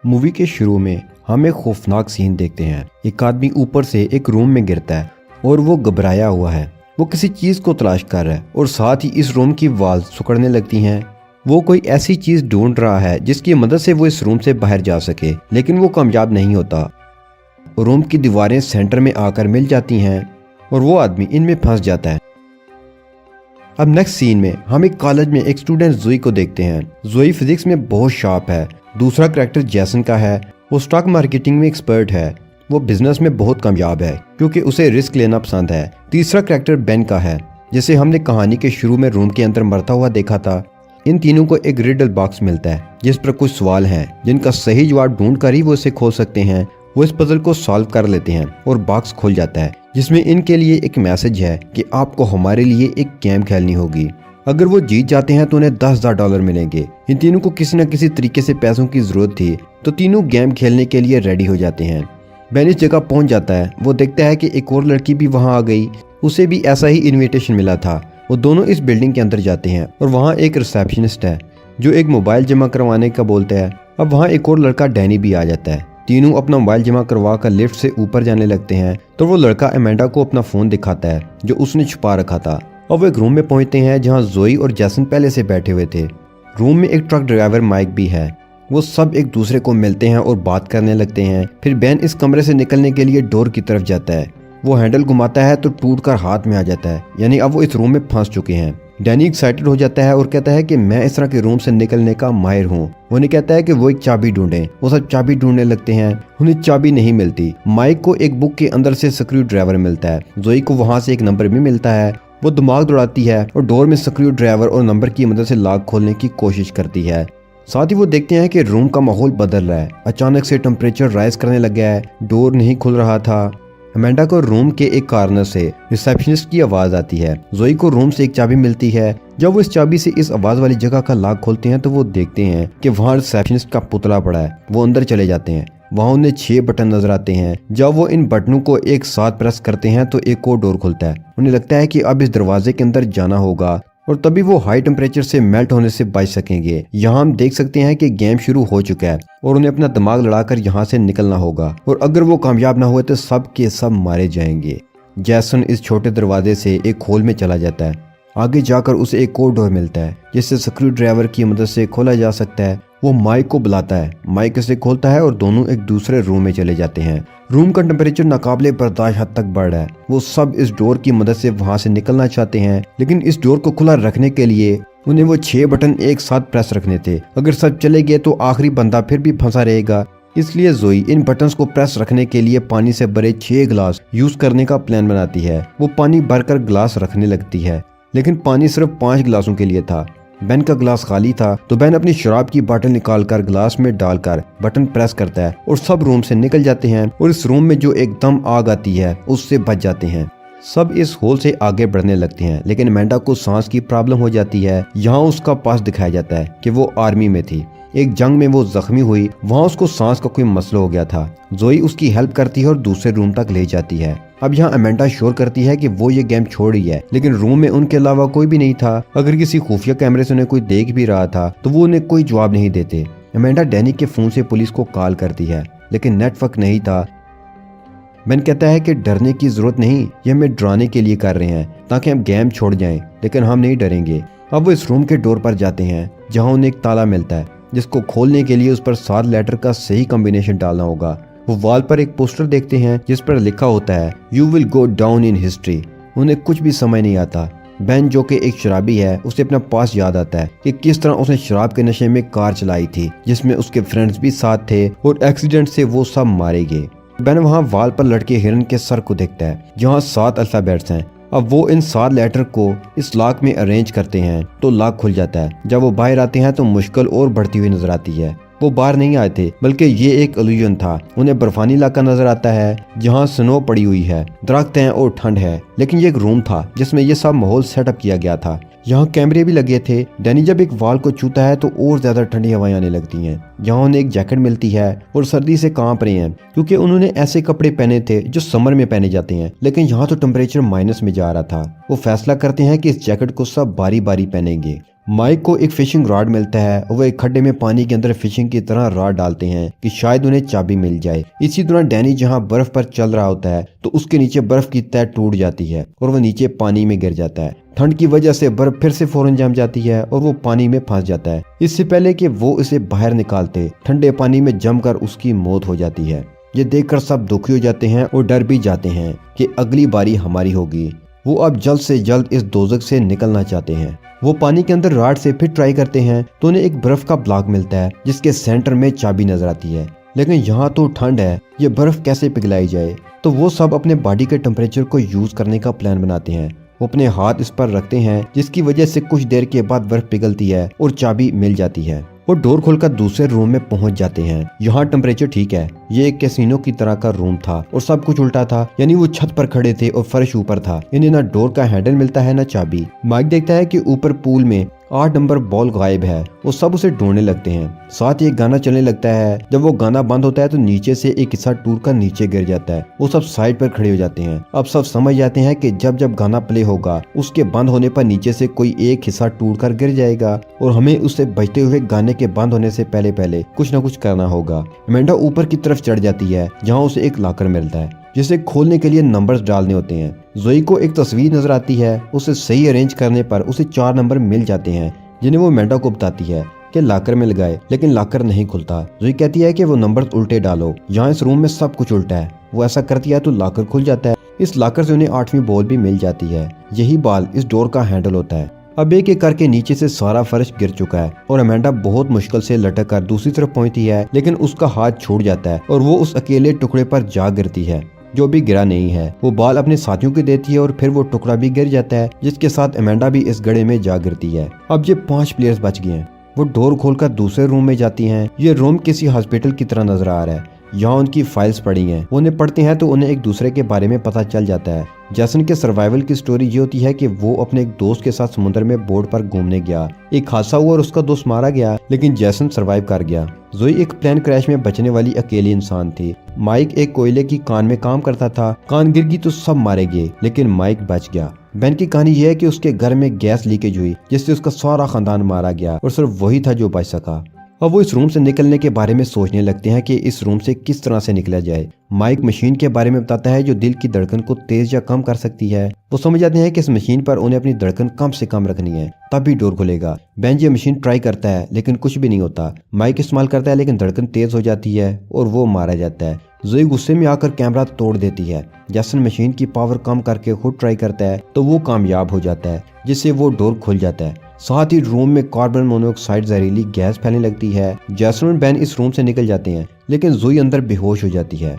Movie के शुरू में हम एक खौफनाक सीन देखते हैं। एक आदमी ऊपर से एक रूम में गिरता है और वो घबराया हुआ है। वो किसी चीज को तलाश कर रहा है और साथ ही इस रूम की वॉल्स सिकुड़ने लगती हैं। वो कोई ऐसी चीज ढूंढ रहा है जिसकी मदद से वो इस रूम से बाहर जा सके, लेकिन वो कामयाब नहीं होता। रूम की दीवारें सेंटर में आकर मिल जाती हैं और वो आदमी इनमें फंस जाता है। अब नेक्स्ट सीन में हम एक कॉलेज में एक स्टूडेंट जोई को देखते हैं। जोई फिजिक्स में बहुत शार्प है। दूसरा करैक्टर जैसन का है। वो स्टॉक मार्केटिंग में एक्सपर्ट है। वो बिजनेस में बहुत कामयाब है क्योंकि उसे रिस्क लेना पसंद है। तीसरा करैक्टर बेन का है, जिसे हमने कहानी के शुरू में रूम के अंदर मरता हुआ देखा था। इन तीनों को एक रिडल बॉक्स मिलता है जिस पर कुछ सवाल हैं जिनका सही जवाब ढूंढ कर ही वो इसे खोल सकते हैं। वो इस पजल को सॉल्व कर लेते हैं और बॉक्स खुल जाता है, जिसमें इनके लिए एक मैसेज है कि आपको हमारे लिए एक गेम खेलनी होगी। अगर वो जीत जाते हैं तो उन्हें $10,000 मिलेंगे। इन तीनों को किसी न किसी तरीके से पैसों की जरूरत थी, तो तीनों गेम खेलने के लिए रेडी हो जाते हैं। बेन इस जगह पहुंच जाता है। वो देखता है कि एक और लड़की भी वहां आ गई। उसे भी ऐसा ही इनविटेशन मिला था। वो दोनों इस बिल्डिंग के अंदर जाते हैं और वहाँ एक रिसेप्शनिस्ट है जो एक मोबाइल जमा करवाने का बोलता है। अब वहाँ एक और लड़का डैनी भी आ जाता है। तीनों अपना मोबाइल जमा करवा कर लिफ्ट से ऊपर जाने लगते हैं तो वो लड़का अमेंडा को अपना फोन दिखाता है जो उसने छुपा रखा था। और वो एक रूम में पहुंचते हैं जहां जोई और जैसन पहले से बैठे हुए थे। रूम में एक ट्रक ड्राइवर माइक भी है। वो सब एक दूसरे को मिलते हैं और बात करने लगते हैं। फिर बेन इस कमरे से निकलने के लिए डोर की तरफ जाता है। वो हैंडल घुमाता है तो टूटकर हाथ में आ जाता है, यानी अब वो इस रूम में फंस चुके हैं। डैनी एक्साइटेड हो जाता है और कहता है कि मैं इस तरह के रूम से निकलने का माहिर हूँ। वो नहीं कहता है कि वो एक चाबी ढूंढें। वो सब चाबी ढूंढने लगते हैं। उन्हें चाबी नहीं मिलती। माइक को एक बुक के अंदर से स्क्रू ड्राइवर मिलता है। जोई को वहां से एक नंबर भी मिलता है। वो दिमाग दौड़ाती है और डोर में स्क्रू ड्राइवर और नंबर की मदद से लॉक खोलने की कोशिश करती है। साथ ही वो देखते हैं कि रूम का माहौल बदल रहा है। अचानक से टेम्परेचर राइज करने लग गया है। डोर नहीं खुल रहा था। अमेंडा को रूम के एक कॉर्नर से रिसेप्शनिस्ट की आवाज आती है। जोई को रूम से एक चाबी मिलती है। जब वो इस चाबी से इस आवाज वाली जगह का लॉक खोलते हैं तो वो देखते हैं कि वहाँ रिसेप्शनिस्ट का पुतला पड़ा है। वो अंदर चले जाते हैं। वहाँ उन्हें 6 बटन नजर आते हैं। जब वो इन बटनों को एक साथ प्रेस करते हैं तो एक और डोर खुलता है। उन्हें लगता है कि अब इस दरवाजे के अंदर जाना होगा और तभी वो हाई टेम्परेचर से मेल्ट होने से बच सकेंगे। यहाँ हम देख सकते हैं कि गेम शुरू हो चुका है और उन्हें अपना दिमाग लड़ाकर यहाँ से निकलना होगा, और अगर वो कामयाब ना हुए तो सब के सब मारे जाएंगे। जैसन इस छोटे दरवाजे से एक होल में चला जाता है। आगे जाकर उसे एक और डोर मिलता है जिससे स्क्रू ड्राइवर की मदद से खोला जा सकता है। वो माइक को बुलाता है। माइक इसे खोलता है और दोनों एक दूसरे रूम में चले जाते हैं। रूम का टेम्परेचर नाकाबिले बर्दाश्त हद तक बढ़ रहा है। वो सब इस डोर की मदद से वहां से निकलना चाहते हैं, लेकिन इस डोर को खुला रखने के लिए उन्हें वो 6 बटन एक साथ प्रेस रखने थे। अगर सब चले गए तो आखिरी बंदा फिर भी फंसा रहेगा। इसलिए जोई इन बटन्स को प्रेस रखने के लिए पानी से भरे 6 गिलास यूज करने का प्लान बनाती है। वो पानी भरकर गिलास रखने लगती है, लेकिन पानी सिर्फ 5 गिलासों के लिए था। बेन का गिलास खाली था तो बेन अपनी शराब की बोतल निकालकर गिलास में डालकर बटन प्रेस करता है और सब रूम से निकल जाते हैं और इस रूम में जो एकदम आग आती है उससे बच जाते हैं। सब इस होल से आगे बढ़ने लगते हैं, लेकिन अमेंडा को सांस की प्रॉब्लम हो जाती है। यहाँ उसका पास दिखाया जाता है कि वो आर्मी में थी। एक जंग में वो जख्मी हुई। वहाँ उसको सांस का कोई मसला हो गया था। जोई उसकी हेल्प करती है और दूसरे रूम तक ले जाती है। अब यहाँ अमेंडा श्योर करती है कि वो ये गेम छोड़ रही है, लेकिन रूम में उनके अलावा कोई भी नहीं था। अगर किसी खुफिया कैमरे से उन्हें कोई देख भी रहा था तो वो उन्हें कोई जवाब नहीं देते। अमेंडा डैनी के फोन से पुलिस को कॉल करती है, लेकिन नेटवर्क नहीं था। बेन कहता है कि डरने की जरूरत नहीं, ये हमें डराने के लिए कर रहे हैं ताकि हम गेम छोड़ जाएं, लेकिन हम नहीं डरेंगे। अब वो इस रूम के डोर पर जाते हैं जहाँ उन्हें एक ताला मिलता है जिसको खोलने के लिए उस पर 7 लेटर का सही कॉम्बिनेशन डालना होगा। वो वॉल पर एक पोस्टर देखते हैं जिस पर लिखा होता है you will go down in history. उन्हें कुछ भी समझ नहीं आता। बेन जो कि एक शराबी है, उसे अपना पास याद आता है कि किस तरह उसने शराब के नशे में कार चलाई थी जिसमें उसके फ्रेंड्स भी साथ थे और एक्सीडेंट से वो सब मारे गए। बेन वहाँ वॉल पर लटके हिरन के सर को देखता है जहाँ 7 अल्फाबेट्स हैं। अब वो इन 7 लेटर को इस लॉक में अरेंज करते हैं तो लॉक खुल जाता है। जब वो बाहर आते हैं तो मुश्किल और बढ़ती हुई नजर आती है। वो बाहर नहीं आए थे, बल्कि ये एक इल्यूजन था। उन्हें बर्फानी इलाका नजर आता है जहाँ स्नो पड़ी हुई है, दरख्त हैं और ठंड है, लेकिन ये एक रूम था जिसमें ये सब माहौल सेटअप किया गया था। यहाँ कैमरे भी लगे थे। डैनी जब एक वॉल को छूता है तो और ज्यादा ठंडी हवाएं आने लगती हैं। यहाँ उन्हें एक जैकेट मिलती है और सर्दी से कांप रहे हैं क्योंकि उन्होंने ऐसे कपड़े पहने थे जो समर में पहने जाते हैं, लेकिन यहाँ तो टेम्परेचर माइनस में जा रहा था। वो फैसला करते हैं कि इस जैकेट को सब बारी बारी पहनेंगे। माइक को एक फिशिंग रॉड मिलता है और वो एक खड्डे में पानी के अंदर फिशिंग की तरह रॉड डालते हैं कि शायद उन्हें चाबी मिल जाए। इसी दौरान डैनी जहां बर्फ पर चल रहा होता है तो उसके नीचे बर्फ की तह टूट जाती है और वो नीचे पानी में गिर जाता है। ठंड की वजह से बर्फ फिर से फौरन जम जाती है और वो पानी में फंस जाता है। इससे पहले कि वो इसे बाहर निकालते, ठंडे पानी में जमकर उसकी मौत हो जाती है। ये देखकर सब दुखी हो जाते हैं और डर भी जाते हैं कि अगली बारी हमारी होगी। वो अब जल्द से जल्द इस दोजख से निकलना चाहते हैं। वो पानी के अंदर रॉड से फिर ट्राई करते हैं तो उन्हें एक बर्फ का ब्लॉक मिलता है जिसके सेंटर में चाबी नजर आती है। लेकिन यहाँ तो ठंड है, ये बर्फ कैसे पिघलाई जाए? तो वो सब अपने बॉडी के टेम्परेचर को यूज करने का प्लान बनाते हैं। वो अपने हाथ इस पर रखते हैं जिसकी वजह से कुछ देर के बाद बर्फ पिघलती है और चाबी मिल जाती है। वो डोर खोलकर दूसरे रूम में पहुंच जाते हैं। यहाँ टेम्परेचर ठीक है, ये एक कैसीनो की तरह का रूम था और सब कुछ उल्टा था, यानी वो छत पर खड़े थे और फर्श ऊपर था। इन्हें ना डोर का हैंडल मिलता है ना चाबी। माइक देखता है कि ऊपर पूल में 8 नंबर बॉल गायब है। वो सब उसे ढूंढने लगते हैं। साथ ही एक गाना चलने लगता है। जब वो गाना बंद होता है तो नीचे से एक हिस्सा टूट कर नीचे गिर जाता है। वो सब साइड पर खड़े हो जाते हैं। अब सब समझ जाते हैं कि जब जब गाना प्ले होगा उसके बंद होने पर नीचे से कोई एक हिस्सा टूट कर गिर जाएगा और हमें उससे बजते हुए गाने के बंद होने से पहले पहले कुछ न कुछ करना होगा। अमेंडा ऊपर की तरफ चढ़ जाती है जहाँ उसे एक लॉकर मिलता है जिसे खोलने के लिए नंबर्स डालने होते हैं। जोई को एक तस्वीर नजर आती है। उसे सही अरेंज करने पर उसे 4 नंबर मिल जाते हैं जिन्हें वो अमेंडा को बताती है कि लॉकर में लगाए, लेकिन लॉकर नहीं खुलता। जोई कहती है कि वो नंबर उल्टे डालो। यहाँ इस रूम में सब कुछ उल्टा है। वो ऐसा करती है तो लॉकर खुल जाता है। इस लॉकर से उन्हें 8वीं बॉल भी मिल जाती है। यही बॉल इस डोर का हैंडल होता है। अब एक एक करके नीचे से सारा फर्श गिर चुका है और अमेंडा बहुत मुश्किल से लटक कर दूसरी तरफ पहुंचती है, लेकिन उसका हाथ छूट जाता है और वो उस अकेले टुकड़े पर जा गिरती है जो भी गिरा नहीं है। वो बॉल अपने साथियों को देती है और फिर वो टुकड़ा भी गिर जाता है जिसके साथ अमेंडा भी इस गड्ढे में जा गिरती है। अब ये 5 प्लेयर्स बच गए हैं। वो डोर खोलकर दूसरे रूम में जाती हैं। ये रूम किसी हॉस्पिटल की तरह नजर आ रहा है। यहाँ उनकी फाइल्स पड़ी हैं। वो उन्हें पढ़ते हैं तो उन्हें एक दूसरे के बारे में पता चल जाता है। जैसन के सर्वाइवल की स्टोरी ये होती है कि वो अपने एक दोस्त के साथ समुद्र में बोट पर घूमने गया। एक हादसा हुआ और उसका दोस्त मारा गया, लेकिन जैसन सर्वाइव कर गया। जोई एक प्लेन क्रैश में बचने वाली अकेली इंसान थी। माइक एक कोयले की कान में काम करता था। कान गिर गई तो सब मारे गए, लेकिन माइक बच गया। बेन की कहानी यह है कि उसके घर में गैस लीकेज हुई जिससे उसका सारा खानदान मारा गया और सिर्फ वही था जो बच सका। अब वो इस रूम से निकलने के बारे में सोचने लगते हैं कि इस रूम से किस तरह से निकला जाए। माइक मशीन के बारे में बताता है जो दिल की धड़कन को तेज या कम कर सकती है। वो समझ जाते हैं कि इस मशीन पर उन्हें अपनी धड़कन कम से कम रखनी है, तभी डोर खुलेगा। बेन ये मशीन ट्राई करता है लेकिन कुछ भी नहीं होता। माइक इस्तेमाल करता है लेकिन धड़कन तेज हो जाती है और वो मारा जाता है। जोई गुस्से में आकर कैमरा तोड़ देती है। जैसन मशीन की पावर कम करके खुद ट्राई करता है तो वो कामयाब हो जाता है, जिससे वो डोर खुल जाता है। साथ ही रूम में कार्बन मोनोऑक्साइड जहरीली गैस फैलने लगती है। जैसन और बेन इस रूम से निकल जाते हैं, लेकिन जोई अंदर बेहोश हो जाती है।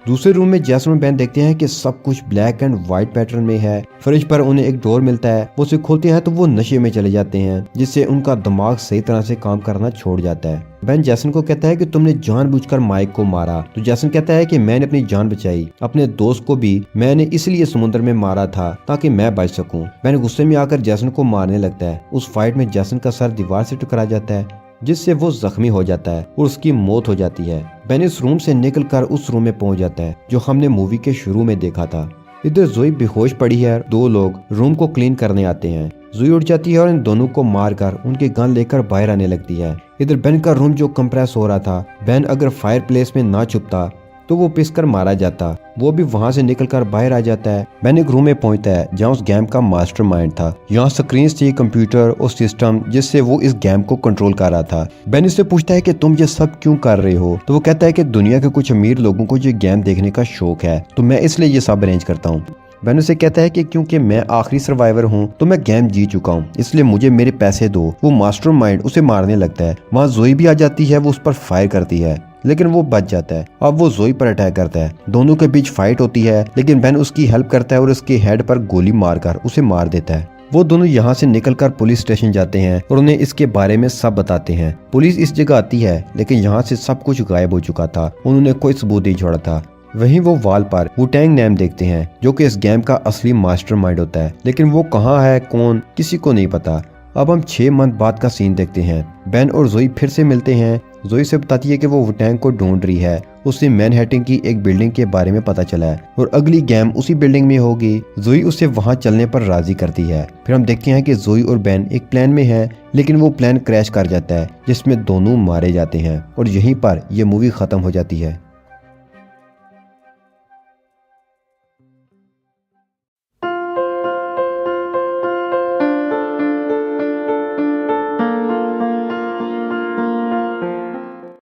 दूसरे रूम में जैसन और बेन देखते हैं कि सब कुछ ब्लैक एंड व्हाइट पैटर्न में है। फ्रिज पर उन्हें एक डोर मिलता है। वो उसे खोलते हैं तो वो नशे में चले जाते हैं, जिससे उनका दिमाग सही तरह से काम करना छोड़ जाता है। बेन जैसन को कहता है कि तुमने जानबूझकर माइक को मारा, तो जैसन कहता है कि मैंने अपनी जान बचाई। अपने दोस्त को भी मैंने इसलिए समुद्र में मारा था ताकि मैं बच सकूं। बेन गुस्से में आकर जैसन को मारने लगता है। उस फाइट में जैसन का सर दीवार से टकरा जाता है, जिससे वो जख्मी हो जाता है और उसकी मौत हो जाती है। बेन इस रूम से निकलकर उस रूम में पहुंच जाता है जो हमने मूवी के शुरू में देखा था। इधर जोई बेहोश पड़ी है। 2 लोग रूम को क्लीन करने आते हैं। जोई उठ जाती है और इन दोनों को मारकर उनके गन लेकर बाहर आने लगती है। इधर बेन का रूम जो कंप्रेस हो रहा था, बेन अगर फायर प्लेस में ना छुपता तो वो पिसकर मारा जाता। वो भी वहां से निकलकर बाहर आ जाता है। बेन एक रूम में पहुंचता है जहां उस गेम का मास्टरमाइंड था। यहाँ स्क्रीन थी, कंप्यूटर और सिस्टम जिससे वो इस गेम को कंट्रोल कर रहा था। बेन इससे पूछता है कि तुम ये सब क्यों कर रहे हो? तो वो कहता है कि दुनिया के कुछ अमीर लोगों को ये गेम देखने का शौक है, तो मैं इसलिए ये सब अरेंज करता हूँ। बेन उसे कहता है कि क्योंकि मैं आखिरी सर्वाइवर हूँ तो मैं गेम जीत चुका हूँ, इसलिए मुझे मेरे पैसे दो। वो मास्टरमाइंड उसे मारने लगता है। वहाँ जोई भी आ जाती है। वो उस पर फायर करती है, लेकिन वो बच जाता है। अब वो जोई पर अटैक करता है। दोनों के बीच फाइट होती है, लेकिन बेन उसकी हेल्प करता है और उसके हेड पर गोली मारकर उसे मार देता है। वो दोनों यहाँ से निकलकर पुलिस स्टेशन जाते हैं और उन्हें इसके बारे में सब बताते हैं। पुलिस इस जगह आती है, लेकिन यहाँ से सब कुछ गायब हो चुका था। उन्होंने कोई सबूत नहीं छोड़ा था। वहीं वो वॉल पर वुटेंग नेम देखते हैं, जो कि इस गेम का असली मास्टरमाइंड होता है, लेकिन वो कहाँ है, कौन, किसी को नहीं पता। अब हम 6 मंथ बाद का सीन देखते हैं। बेन और जोई फिर से मिलते हैं। जोई से बताती है कि वो टैंक को ढूंढ रही है। उसे मैनहट्टन की एक बिल्डिंग के बारे में पता चला है और अगली गेम उसी बिल्डिंग में होगी। जोई उसे वहां चलने पर राजी करती है। फिर हम देखते हैं कि जोई और बेन एक प्लेन में हैं, लेकिन वो प्लेन क्रैश कर जाता है जिसमें दोनों मारे जाते हैं और यहीं पर यह मूवी खत्म हो जाती है।